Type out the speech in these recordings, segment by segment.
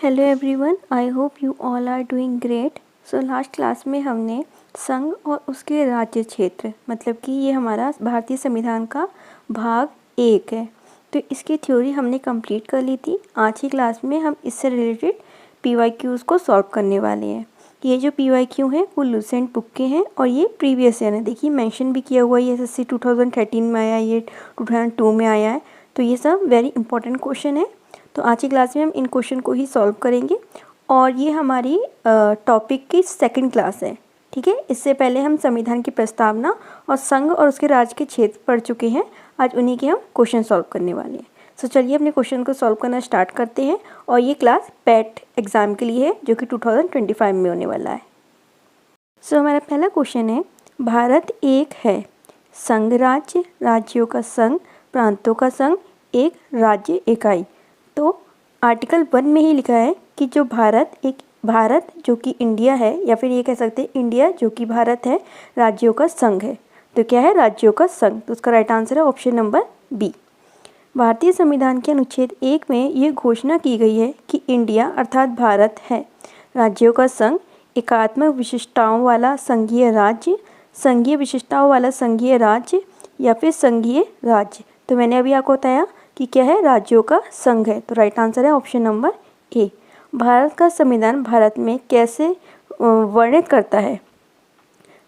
Hello everyone, I hope you all are doing great. So last class में हमने संघ और उसके राज्य क्षेत्र मतलब कि ये हमारा भारतीय संविधान का भाग 1 है, तो इसकी थ्योरी हमने कंप्लीट कर ली थी। आज की क्लास में हम इससे रिलेटेड PYQs को सॉल्व करने वाले हैं। ये जो PYQ हैं वो लूसेंट बुक के हैं और ये प्रीवियस ईयर है। देखिए मेंशन भी किया हुआ है, ये SSC 2013 में आया, ये 2002 में आया है, तो ये सब वेरी इंपॉर्टेंट क्वेश्चन है। तो आज की क्लास में हम इन क्वेश्चन को ही सॉल्व करेंगे और ये हमारी टॉपिक की सेकंड क्लास है, ठीक है। इससे पहले हम संविधान की प्रस्तावना और संघ और उसके राज्य के क्षेत्र पढ़ चुके हैं। आज उन्हीं के हम क्वेश्चन सॉल्व करने वाले हैं। सो चलिए अपने क्वेश्चन को सॉल्व करना स्टार्ट करते हैं और ये क्लास पैट एग्ज़ाम के लिए है जो कि 2025 में होने वाला है। सो हमारा पहला क्वेश्चन है, भारत एक है, संघ राज्य, राज्यों का संघ, प्रांतों का संघ, एक राज्य इकाई। तो आर्टिकल 1 में ही लिखा है कि जो भारत जो कि इंडिया है, या फिर ये कह सकते हैं इंडिया जो कि भारत है, राज्यों का संघ है। तो क्या है? राज्यों का संघ। तो उसका राइट आंसर है ऑप्शन नंबर बी। भारतीय संविधान के अनुच्छेद 1 में ये घोषणा की गई है कि इंडिया अर्थात भारत है राज्यों का संघ, एकात्मक विशिष्टताओं वाला संघीय राज्य, संघीय विशिष्टताओं वाला संघीय राज्य या फिर संघीय राज्य। तो मैंने अभी आपको बताया कि क्या है? राज्यों का संघ है। तो राइट आंसर है ऑप्शन नंबर ए। भारत का संविधान भारत में कैसे वर्णित करता है?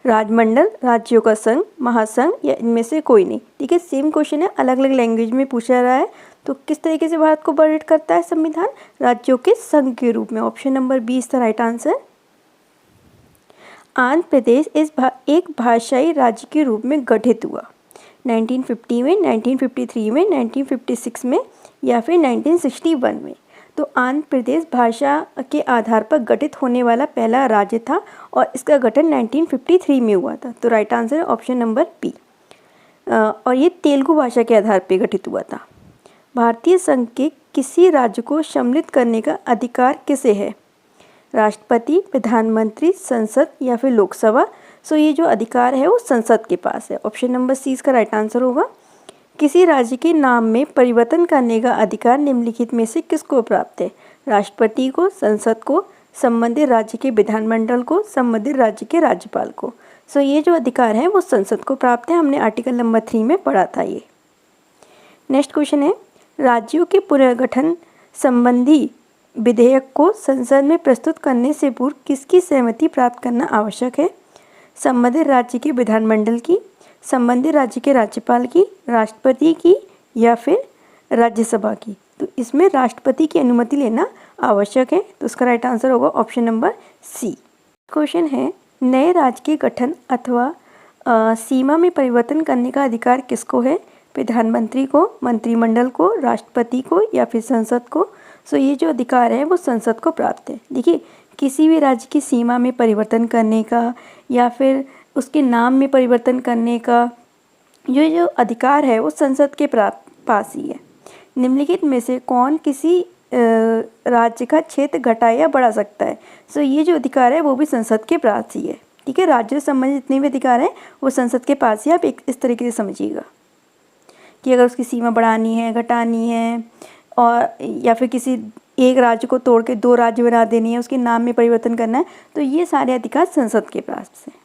राजमंडल, राज्यों का संघ, महासंघ या इनमें से कोई नहीं। ठीक है, सेम क्वेश्चन है, अलग अलग लैंग्वेज में पूछा रहा है। तो किस तरीके से भारत को वर्णित करता है संविधान? राज्यों के संघ के रूप में। Option number B is the right answer. Andhra Pradesh एक भाषाई राज्य के रूप में गठित हुआ 1950 में, 1953 में, 1956 में या फिर 1961 में। तो आंध्र प्रदेश भाषा के आधार पर गठित होने वाला पहला राज्य था और इसका गठन 1953 में हुआ था। तो राइट आंसर है ऑप्शन नंबर बी। और ये तेलुगु भाषा के आधार पर गठित हुआ था। भारतीय संघ के किसी राज्य को सम्मिलित करने का अधिकार किसे है? राष्ट्रपति, प्रधानमंत्री, संसद या फिर लोकसभा। सो ये जो अधिकार है वो संसद के पास है। ऑप्शन नंबर सी इसका राइट आंसर होगा। किसी राज्य के नाम में परिवर्तन करने का अधिकार निम्नलिखित में से किसको प्राप्त है? राष्ट्रपति को, संसद को, संबंधित राज्य के विधानमंडल को, संबंधित राज्य के राज्यपाल को। सो ये जो अधिकार है वो संसद को प्राप्त है। हमने आर्टिकल नंबर 3 में पढ़ा था ये। नेक्स्ट क्वेश्चन है, राज्यों के पुनर्गठन संबंधी विधेयक को संसद में प्रस्तुत करने से पूर्व किसकी सहमति प्राप्त करना आवश्यक है? संबंधित राज्य के विधानमंडल की, संबंधित राज्य के राज्यपाल की, राष्ट्रपति की या फिर राज्यसभा की। तो इसमें राष्ट्रपति की अनुमति लेना आवश्यक है। तो उसका राइट आंसर होगा ऑप्शन नंबर सी। क्वेश्चन है, नए राज्य के गठन अथवा सीमा में परिवर्तन करने का अधिकार किसको है? प्रधानमंत्री को, मंत्रिमंडल को, राष्ट्रपति को या फिर संसद को। सो ये जो अधिकार है वो संसद को प्राप्त है। देखिए, किसी भी राज्य की सीमा में परिवर्तन करने का या फिर उसके नाम में परिवर्तन करने का जो अधिकार है वो संसद के पास ही है। निम्नलिखित में से कौन किसी राज्य का क्षेत्र घटा या बढ़ा सकता है? सो ये जो अधिकार है वो भी संसद के पास ही है। ठीक है, राज्य से संबंधित जितने भी अधिकार हैं वो संसद के पास ही। आप इस तरीके से समझिएगा कि अगर उसकी सीमा बढ़ानी है, घटानी है और या फिर किसी एक राज्य को तोड़ के 2 राज्य बना देनी है, उसके नाम में परिवर्तन करना है, तो ये सारे अधिकार संसद के पास है।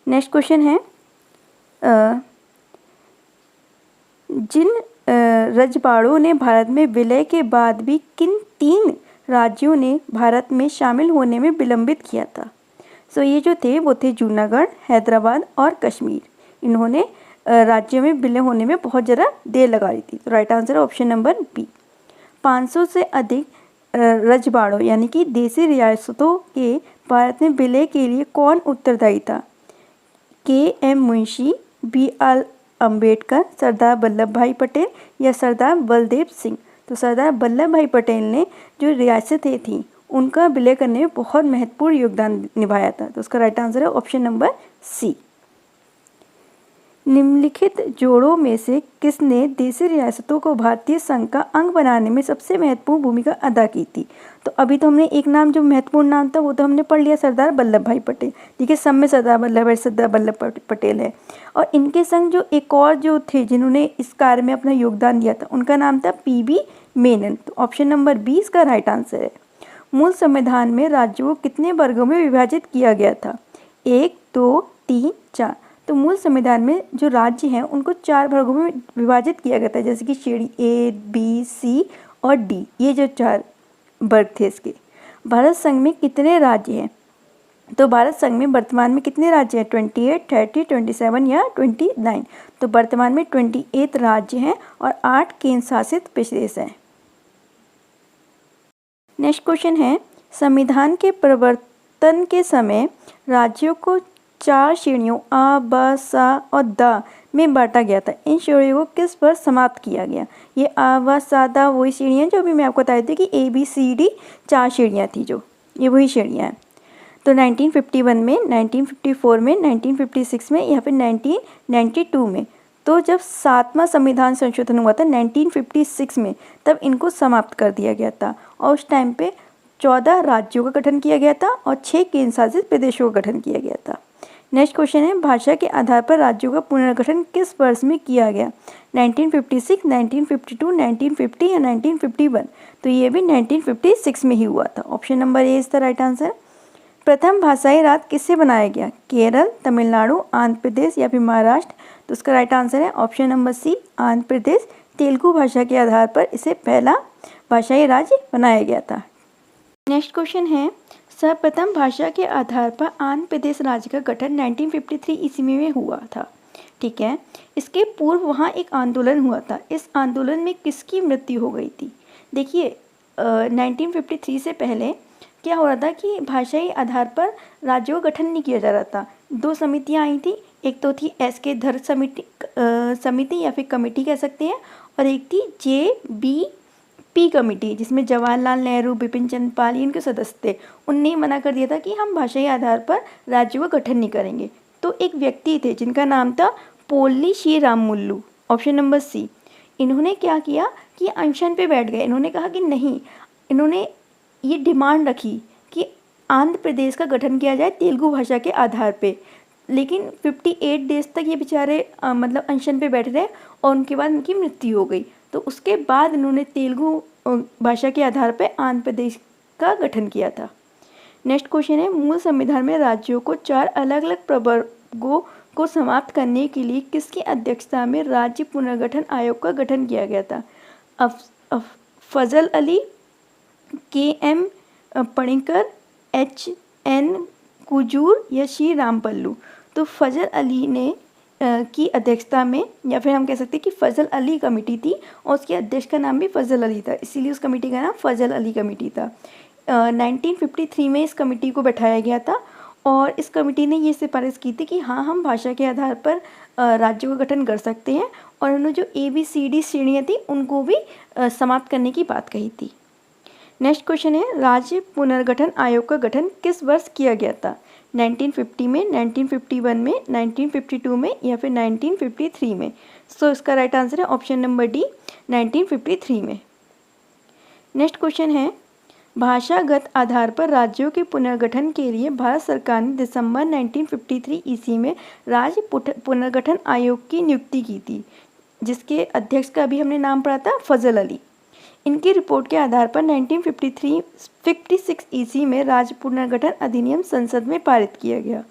नेक्स्ट क्वेश्चन है, जिन रजवाड़ों ने भारत में विलय के बाद भी किन 3 राज्यों ने भारत में शामिल होने में विलंबित किया था? सो ये जो थे वो थे जूनागढ़, हैदराबाद और कश्मीर। इन्होंने राज्यों में विलय होने में बहुत ज़्यादा देर लगा दी थी। तो राइट आंसर है ऑप्शन नंबर बी। 500 से अधिक रजवाड़ों यानी कि देसी रियासतों के भारत में विलय के लिए कौन उत्तरदायी था? KM मुंशी, BR अम्बेडकर, सरदार वल्लभ भाई पटेल या सरदार बलदेव सिंह। तो सरदार वल्लभ भाई पटेल ने जो रियासतें थीं उनका विलय करने में बहुत महत्वपूर्ण योगदान निभाया था। तो उसका राइट आंसर है ऑप्शन नंबर सी। निम्नलिखित जोड़ों में से किसने देशी रियासतों को भारतीय संघ का अंग बनाने में सबसे महत्वपूर्ण भूमिका अदा की थी? तो अभी तो हमने एक नाम जो महत्वपूर्ण नाम था वो तो हमने पढ़ लिया, सरदार वल्लभ भाई पटेल। ठीक है, सब में सरदार वल्लभ पटेल है। और इनके संग जो एक और जो थे जिन्होंने इस कार्य में अपना योगदान दिया था उनका नाम था PB मेनन। तो ऑप्शन नंबर बी इसका राइट आंसर है। मूल संविधान में राज्यों को कितने वर्गों में विभाजित किया गया था? 1, 2, 3, 4। तो मूल संविधान में जो राज्य हैं उनको 4 वर्गों में विभाजित किया गया था, जैसे कि श्रेणी A, B, C और D, ये जो 4 वर्ग थे इसके। भारत संघ में कितने राज्य हैं? तो भारत संघ में वर्तमान में कितने राज्य हैं? 28, 30, 27 या 29। तो वर्तमान में 28 राज्य हैं और 8 केंद्र शासित प्रदेश हैं। नेक्स्ट क्वेश्चन है, संविधान के प्रवर्तन के समय राज्यों को 4 श्रेणियों A, B, C और D में बांटा गया था। इन श्रेणियों को किस वर्ष समाप्त किया गया? ये A, B, C, D वही श्रेणियाँ जो अभी मैं आपको बता रही थी कि A, B, C, D 4 श्रेणियाँ थी, जो ये वही श्रेणियाँ हैं। तो 1951 में, 1954 में, 1956 में या फिर 1992 में। तो जब 7वां संविधान संशोधन हुआ था 1956 में, तब इनको समाप्त कर दिया गया था और उस टाइम पे 14 राज्यों का गठन किया गया था और 6 केंद्र शासित प्रदेशों का गठन किया गया था। नेक्स्ट क्वेश्चन है, भाषा के आधार पर राज्यों का पुनर्गठन किस वर्ष में किया गया? 1956, 1952, 1950 या 1951? तो ये भी 1956 में ही हुआ था। Option number A is the right answer. प्रथम भाषाई राज्य किससे बनाया गया? केरल, तमिलनाडु, आंध्र प्रदेश या फिर महाराष्ट्र? तो उसका राइट आंसर है ऑप्शन नंबर सी, आंध्र प्रदेश। तेलुगु भाषा के आधार पर इसे पहला भाषाई राज्य बनाया गया था। नेक्स्ट क्वेश्चन है, सर्वप्रथम भाषा के आधार पर आंध्र प्रदेश राज्य का गठन 1953 ईस्वी में हुआ था। ठीक है, इसके पूर्व वहाँ एक आंदोलन हुआ था। इस आंदोलन में किसकी मृत्यु हो गई थी? देखिए 1953 से पहले क्या हो रहा था कि भाषाई आधार पर राज्यों का गठन नहीं किया जा रहा था। 2 समितियां आई थी, एक तो थी SK धर समिति या फिर कमेटी कह सकते हैं, और एक थी JBP कमेटी, जिसमें जवाहरलाल नेहरू, बिपिन चंद्र पाल इनके सदस्य थे। उनने मना कर दिया था कि हम भाषाई आधार पर राज्यों का गठन नहीं करेंगे। तो एक व्यक्ति थे जिनका नाम था पोल्ली श्रीरामुलु, ऑप्शन नंबर सी। इन्होंने क्या किया कि अनशन पे बैठ गए। इन्होंने कहा कि नहीं, इन्होंने ये डिमांड रखी कि आंध्र प्रदेश का गठन किया जाए तेलुगु भाषा के आधार पे। लेकिन 58 डेज तक ये बेचारे मतलब अनशन पे बैठ रहे और उनके बाद उनकी मृत्यु हो गई। तो उसके बाद इन्होंने तेलुगु भाषा के आधार पे आंध्र प्रदेश का गठन किया था। नेक्स्ट क्वेश्चन है, मूल संविधान में राज्यों को 4 अलग अलग प्रवर्गों को समाप्त करने के लिए किसकी अध्यक्षता में राज्य पुनर्गठन आयोग का गठन किया गया था? फजल अली, KM पणिकर, HN कुजूर या श्री रामपल्लू? तो फजल अली ने की अध्यक्षता में, या फिर हम कह सकते हैं कि फजल अली कमेटी थी और उसके अध्यक्ष का नाम भी फजल अली था, इसीलिए उस कमेटी का नाम फजल अली कमेटी था। 1953 में इस कमेटी को बैठाया गया था और इस कमेटी ने ये सिफारिश की थी कि हाँ, हम भाषा के आधार पर राज्यों का गठन कर सकते हैं, और उन्होंने जो ABCD श्रेणियाँ थी उनको भी समाप्त करने की बात कही थी। नेक्स्ट क्वेश्चन है, राज्य पुनर्गठन आयोग का गठन किस वर्ष किया गया था? 1950 में, 1951 में, 1952 में या फिर 1953 में? सो इसका राइट आंसर है ऑप्शन नंबर डी, 1953 में। नेक्स्ट क्वेश्चन है, भाषागत आधार पर राज्यों के पुनर्गठन के लिए भारत सरकार ने दिसंबर 1953 ईस्वी में राज्य पुनर्गठन आयोग की नियुक्ति की थी, जिसके अध्यक्ष का भी हमने नाम पढ़ा था, फजल अली। इनकी रिपोर्ट के आधार पर 1956 ईस्वी में राज्य पुनर्गठन अधिनियम संसद में पारित किया गया।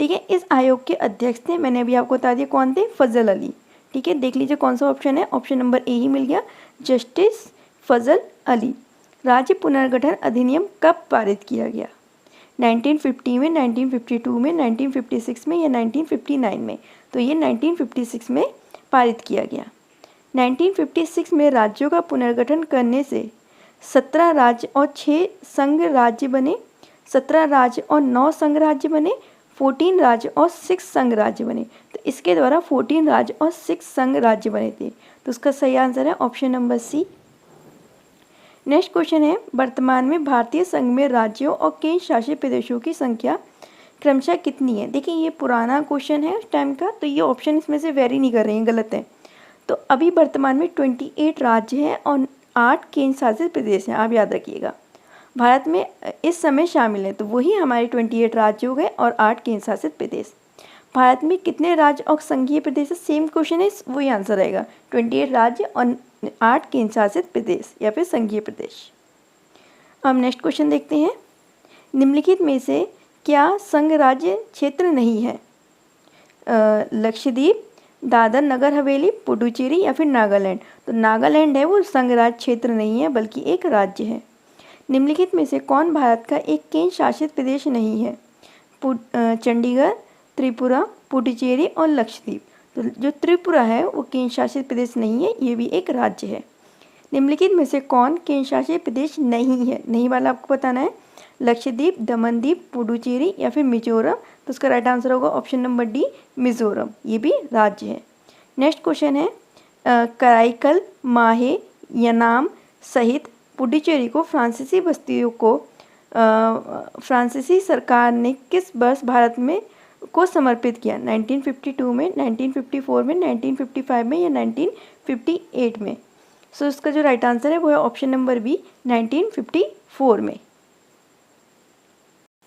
ठीक है, इस आयोग के अध्यक्ष थे, मैंने अभी आपको बता दिया कौन थे, फजल अली। ठीक है, देख लीजिए कौन सा ऑप्शन है, ऑप्शन नंबर ए ही मिल गया, जस्टिस फजल अली। राज्य पुनर्गठन अधिनियम कब पारित किया गया? 1950 में, 1952 में, 1956 में या 1959 में? तो ये 1956 में पारित किया गया। 1956 में राज्यों का पुनर्गठन करने से 17 राज्य और 6 संघ राज्य बने, 17 राज्य और 9 संघ राज्य बने, 14 राज्य और 6 संघ राज्य बने। तो इसके द्वारा 14 राज्य और 6 संघ राज्य बने थे। तो उसका सही आंसर है option number C. Next question है, वर्तमान में भारतीय संघ में राज्यों और केंद्र शासित प्रदेशों की संख्या क्रमशः कितनी है? देखिए ये पुराना क्वेश्चन है उस टाइम का, तो ये ऑप्शन इसमें से वेरी नहीं कर रहे हैं, गलत है। तो अभी वर्तमान में 28 राज्य हैं और 8 केंद्र शासित प्रदेश हैं, आप याद रखिएगा। भारत में इस समय शामिल हैं, तो वही हमारे 28 राज्य हो गए और 8 केंद्र शासित प्रदेश। भारत में कितने राज्य और संघीय प्रदेश है? सेम क्वेश्चन है, वही आंसर रहेगा, 28 राज्य और 8 केंद्र शासित प्रदेश या फिर संघीय प्रदेश। अब नेक्स्ट क्वेश्चन देखते हैं। निम्नलिखित में से क्या संघ राज्य क्षेत्र नहीं है? लक्षद्वीप, दादर नगर हवेली, पुडुचेरी या फिर नागालैंड। तो नागालैंड है वो संघ राज्य क्षेत्र नहीं है बल्कि एक राज्य है। निम्नलिखित में से कौन भारत का एक केंद्र शासित प्रदेश नहीं है? चंडीगढ़, त्रिपुरा, पुडुचेरी और लक्षद्वीप। तो जो त्रिपुरा है वो केंद्र शासित प्रदेश नहीं है, ये भी एक राज्य है। निम्नलिखित में से कौन केंद्र शासित प्रदेश नहीं है? नहीं वाला आपको बताना है। लक्षद्वीप, दमनदीप, पुडुचेरी या फिर मिजोरम। तो उसका राइट आंसर होगा ऑप्शन नंबर डी, मिजोरम। ये भी राज्य है। नेक्स्ट क्वेश्चन है, कराईकल, माहे, यनाम सहित पुडुचेरी को फ्रांसीसी बस्तियों को फ्रांसीसी सरकार ने किस वर्ष भारत में को समर्पित किया? 1952 में, 1954 में, 1955 में या 1958 में? सो इसका जो राइट आंसर है वो है ऑप्शन नंबर बी, 1954 में।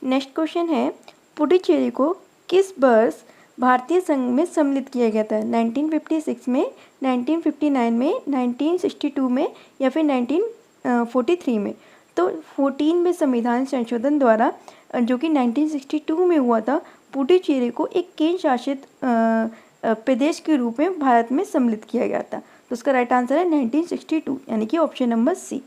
नेक्स्ट क्वेश्चन है, पुडुचेरी को किस वर्ष भारतीय संघ में सम्मिलित किया गया था? 1956 में, 1959 में, 1962 में या फिर 1943 में? तो 14 में संविधान संशोधन द्वारा जो कि 1962 में हुआ था, पुडुचेरी को एक केंद्र शासित प्रदेश के रूप में भारत में सम्मिलित किया गया था। तो उसका राइट आंसर है 1962, यानी कि ऑप्शन नंबर सी।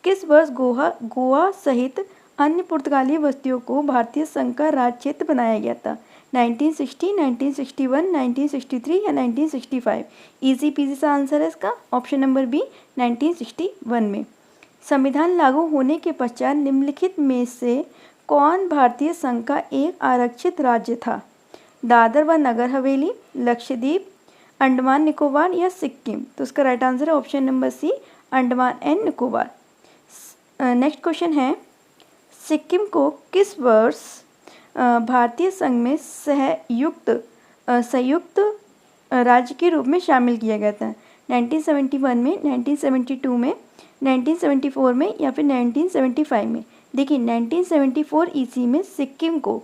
किस वर्ष गोवा सहित अन्य पुर्तगाली बस्तियों को भारतीय संघ का राज्य क्षेत्र बनाया गया था? 1960, 1961, 1963 या 1965? इजी पीजी सा आंसर है इसका, ऑप्शन नंबर बी, 1961 में। संविधान लागू होने के पश्चात निम्नलिखित में से कौन भारतीय संघ का एक आरक्षित राज्य था? दादर व नगर हवेली, लक्षद्वीप, अंडमान निकोबार या सिक्किम? तो उसका राइट आंसर है option number C, Andaman and Nicobar. Next question है, सिक्किम को किस वर्ष भारतीय संघ में संयुक्त राज्य के रूप में शामिल किया गया था? 1971 में, 1972 में, 1974 में या फिर 1975 में? देखिए 1974 ईस्वी में सिक्किम को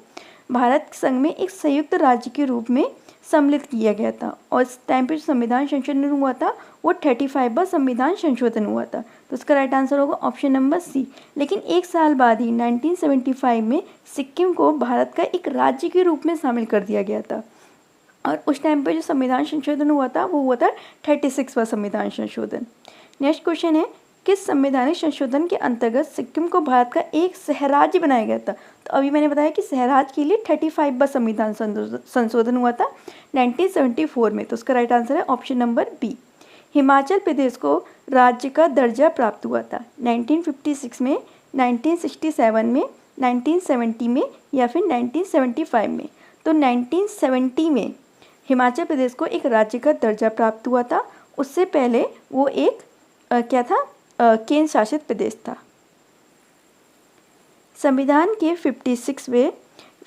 भारत संघ में एक संयुक्त राज्य के रूप में सम्मिलित किया गया था और इस टाइम पे जो संविधान संशोधन हुआ था वो 35वां संविधान संशोधन हुआ था। तो उसका राइट आंसर होगा ऑप्शन नंबर सी। लेकिन एक साल बाद ही 1975 में सिक्किम को भारत का एक राज्य के रूप में शामिल कर दिया गया था और उस टाइम पे जो संविधान संशोधन हुआ था वो हुआ था 36वां संविधान संशोधन। नेक्स्ट क्वेश्चन है, किस संवैधानिक संशोधन के अंतर्गत सिक्किम को भारत का एक सहराज्य बनाया गया था? तो अभी मैंने बताया कि सहराज्य के लिए 35वां संविधान संशोधन हुआ था 1974 में। तो उसका राइट आंसर है option number B. Himachal Pradesh को राज्य का दर्जा प्राप्त हुआ था 1956 में, 1967 में, 1970 में या फिर 1975 में? तो 1970 में हिमाचल प्रदेश को एक राज्य का दर्जा प्राप्त हुआ था। उससे पहले वो एक क्या था, केंद्र शासित प्रदेश था। संविधान के 56वें,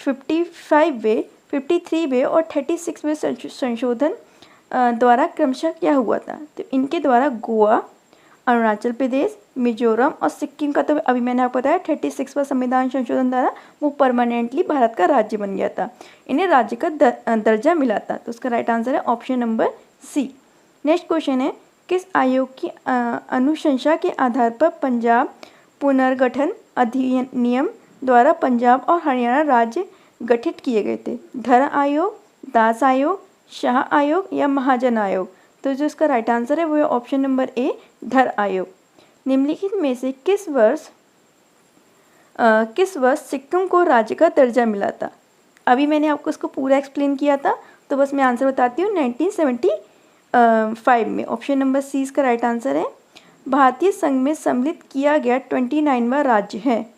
55वें, 53वें और 36वें संशोधन द्वारा क्रमशः क्या हुआ था? तो इनके द्वारा गोवा, अरुणाचल प्रदेश, मिजोरम और सिक्किम का, तो अभी मैंने आपको बताया 36वां संविधान संशोधन द्वारा वो परमानेंटली भारत का राज्य बन गया था, इन्हें राज्य का दर्जा मिला था। तो उसका राइट आंसर है option number C. Next question है, किस आयोग की अनुशंसा के आधार पर पंजाब पुनर्गठन अधिनियम द्वारा पंजाब और हरियाणा राज्य गठित किए गए थे? धर आयोग, दास आयोग, शाह आयोग या महाजन आयोग? तो जो इसका राइट आंसर है वो है ऑप्शन नंबर ए, धर आयोग। निम्नलिखित में से किस वर्ष सिक्किम को राज्य का दर्जा मिला था? अभी मैंने आपको इसको पूरा एक्सप्लेन किया था, तो बस मैं आंसर बताती हूँ। 1975 में, ऑप्शन नंबर सी इसका राइट आंसर है। भारतीय संघ में सम्मिलित किया गया 29वां राज्य है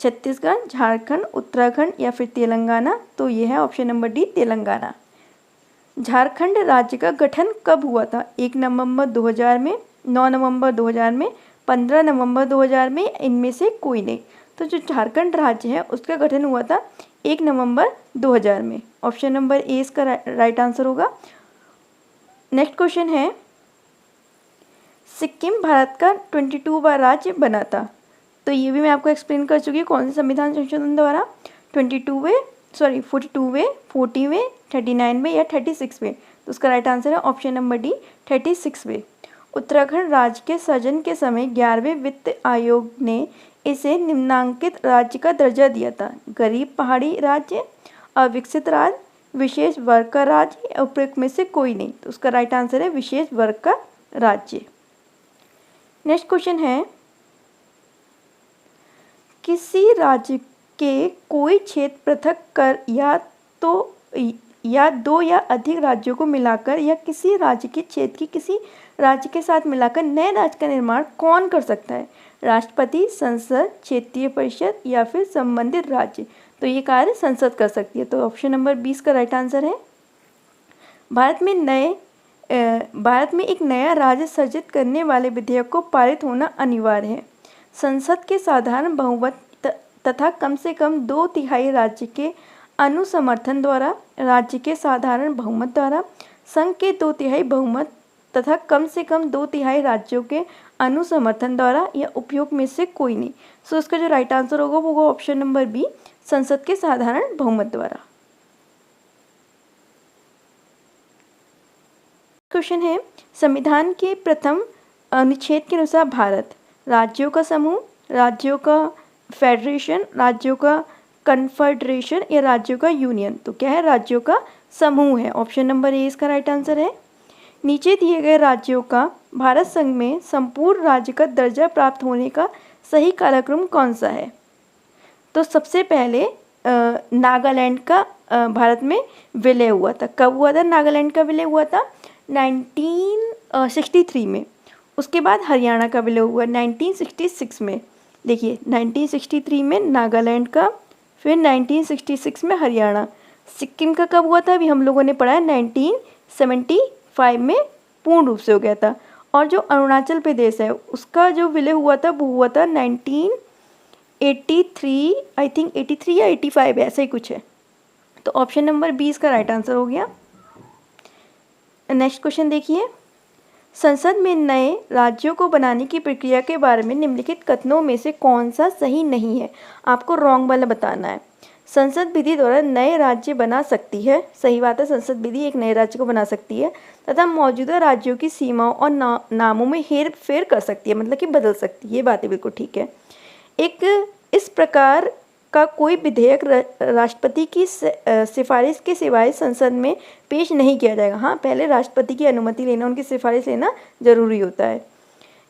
छत्तीसगढ़, झारखंड, उत्तराखंड या फिर तेलंगाना? तो ये है option number D, Telangana. Jharkhand राज्य का गठन कब हुआ था? 1 नवंबर 2000 में, 9 नवंबर 2000 में, 15 नवंबर 2000 में, इनमें से कोई नहीं? तो जो झारखंड राज्य है उसका गठन हुआ था 1 नवंबर 2000 में। ऑप्शन नंबर ए इसका राइट आंसर होगा। नेक्स्ट क्वेश्चन है, सिक्किम भारत का 22वां राज्य बना था? तो ये भी मैं आपको एक्सप्लेन कर चुकी हूँ कौन से संविधान संशोधन द्वारा, 42वें, 42वें, 40वें, 39वें या 36वें? तो उसका राइट आंसर है ऑप्शन नंबर डी, 36वें। उत्तराखंड राज्य के सृजन के समय 11वें वित्त आयोग ने इसे निम्नांकित राज्य का दर्जा दिया था: गरीब पहाड़ी राज्य, अविकसित राज्य, विशेष वर्ग का राज्य, उपयुक्त में से कोई नहीं। तो उसका राइट आंसर है विशेष वर्ग का राज्य। नेक्स्ट क्वेश्चन है, किसी राज्य के कोई क्षेत्र पृथक कर या दो या अधिक राज्यों को मिलाकर या किसी राज्य के क्षेत्र की किसी राज्य के साथ मिलाकर नए राज्य का निर्माण कौन कर सकता है? राष्ट्रपति, संसद, क्षेत्रीय परिषद या फिर संबंधित राज्य। तो ये कार्य संसद कर सकती है। तो ऑप्शन नंबर 20 का राइट आंसर है। भारत में एक नया राज्य सृजित करने वाले विधेयक को पारित होना अनिवार्य है। संसद के साधारण बहुमत तथा कम से कम 2/3 राज्य के अनुसमर्थन द्वारा, राज्य के साधारण बहुमत द्वारा, संघ के 2/3 बहुमत तथा कम से कम 2/3 राज्यों के अनुसमर्थन द्वारा या उपयोग में से कोई नहीं। सो इसका जो राइट आंसर होगा वो होगा ऑप्शन नंबर बी, संसद के साधारण बहुमत द्वारा। क्वेश्चन है, संविधान के प्रथम अनुच्छेद के अनुसार भारत राज्यों का समूह, राज्यों का फेडरेशन, राज्यों का कन्फेडरेशन या राज्यों का यूनियन? तो क्या है? राज्यों का समूह है। ऑप्शन नंबर ए इसका राइट आंसर है। नीचे दिए गए राज्यों का भारत संघ में संपूर्ण राज्य का दर्जा प्राप्त होने का सही कालक्रम कौन सा है? तो सबसे पहले नागालैंड का भारत में विलय हुआ था। कब हुआ था नागालैंड का विलय? हुआ था 1963 में। उसके बाद हरियाणा का विलय हुआ 1966 में। देखिए 1963 में नागालैंड का, फिर 1966 में हरियाणा। सिक्किम का कब हुआ था? अभी हम लोगों ने पढ़ा है 1975 में पूर्ण रूप से हो गया था। और जो अरुणाचल प्रदेश है उसका जो विलय हुआ था वो हुआ था 1983, आई थिंक 83 या 85 ऐसा ही कुछ है। तो ऑप्शन नंबर 20 का राइट आंसर हो गया। नेक्स्ट क्वेश्चन देखिए, संसद में नए राज्यों को बनाने की प्रक्रिया के बारे में निम्नलिखित कथनों में से कौन सा सही नहीं है? आपको रॉन्ग वाला बताना है। संसद विधि द्वारा नए राज्य बना सकती है, सही बात है, संसद विधि एक नए राज्य को बना सकती है तथा मौजूदा राज्यों की सीमाओं और नामों में हेर फेर कर सकती है, मतलब कि बदल सकती है। ये बातें बिल्कुल ठीक है। इस प्रकार का कोई विधेयक राष्ट्रपति की सिफारिश के सिवाय संसद में पेश नहीं किया जाएगा। हाँ, पहले राष्ट्रपति की अनुमति लेना, उनकी सिफारिश लेना जरूरी होता है।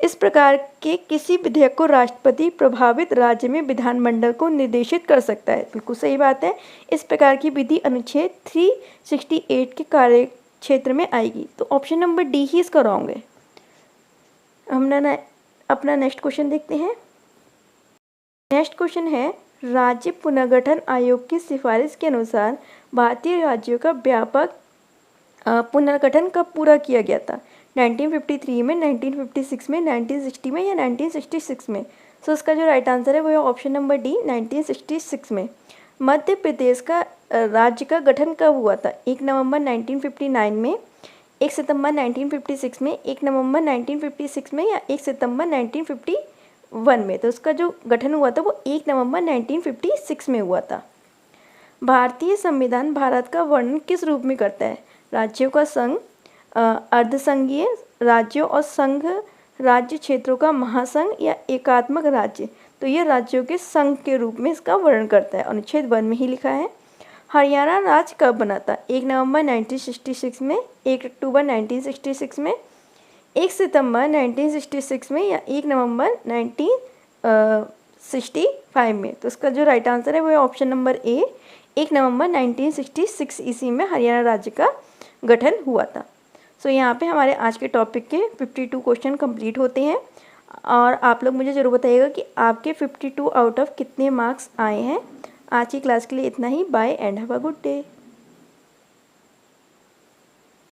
इस प्रकार के किसी विधेयक को राष्ट्रपति प्रभावित राज्य में विधानमंडल को निर्देशित कर सकता है। बिल्कुल सही बात है। इस प्रकार की विधि अनुच्छेद 368 के कार्य क्षेत्र में आएगी। तो ऑप्शन नंबर डी ही इसका रॉन्ग है। हम अपना नेक्स्ट क्वेश्चन देखते हैं। नेक्स्ट क्वेश्चन है, राज्य पुनर्गठन आयोग की सिफारिश के अनुसार भारतीय राज्यों का व्यापक पुनर्गठन कब पूरा किया गया था? 1953 में, 1956 में, 1960 में या 1966 में? सो इसका जो राइट आंसर है वो है ऑप्शन नंबर डी, 1966 में। मध्य प्रदेश का राज्य का गठन कब हुआ था? 1 नवंबर 1959 में, 1 सितंबर 1956 में, 1 नवंबर 1956 में या 1 सितंबर 1951 में? तो उसका जो गठन हुआ था वो 1 नवंबर 1956 में हुआ था। भारतीय संविधान भारत का वर्णन किस रूप में करता है? राज्यों का संघ, अर्धसंघीय राज्यों और संघ राज्य क्षेत्रों का महासंघ या एकात्मक राज्य? तो ये राज्यों के संघ के रूप में इसका वर्णन करता है। अनुच्छेद 1 में ही लिखा है। हरियाणा राज्य कब बना था? 1 नवंबर 1966 में, 1 अक्टूबर 1966 में, 1 सितंबर 1966 में या 1 नवंबर 1965 में? तो इसका जो राइट आंसर है वो है ऑप्शन नंबर ए, 1 नवंबर 1966 ईस्वी में हरियाणा राज्य का गठन हुआ था। सो यहाँ पे हमारे आज के टॉपिक के 52 क्वेश्चन कंप्लीट होते हैं और आप लोग मुझे ज़रूर बताइएगा कि आपके 52 आउट ऑफ कितने मार्क्स आए हैं। आज की क्लास के लिए इतना ही। Bye and have a good day.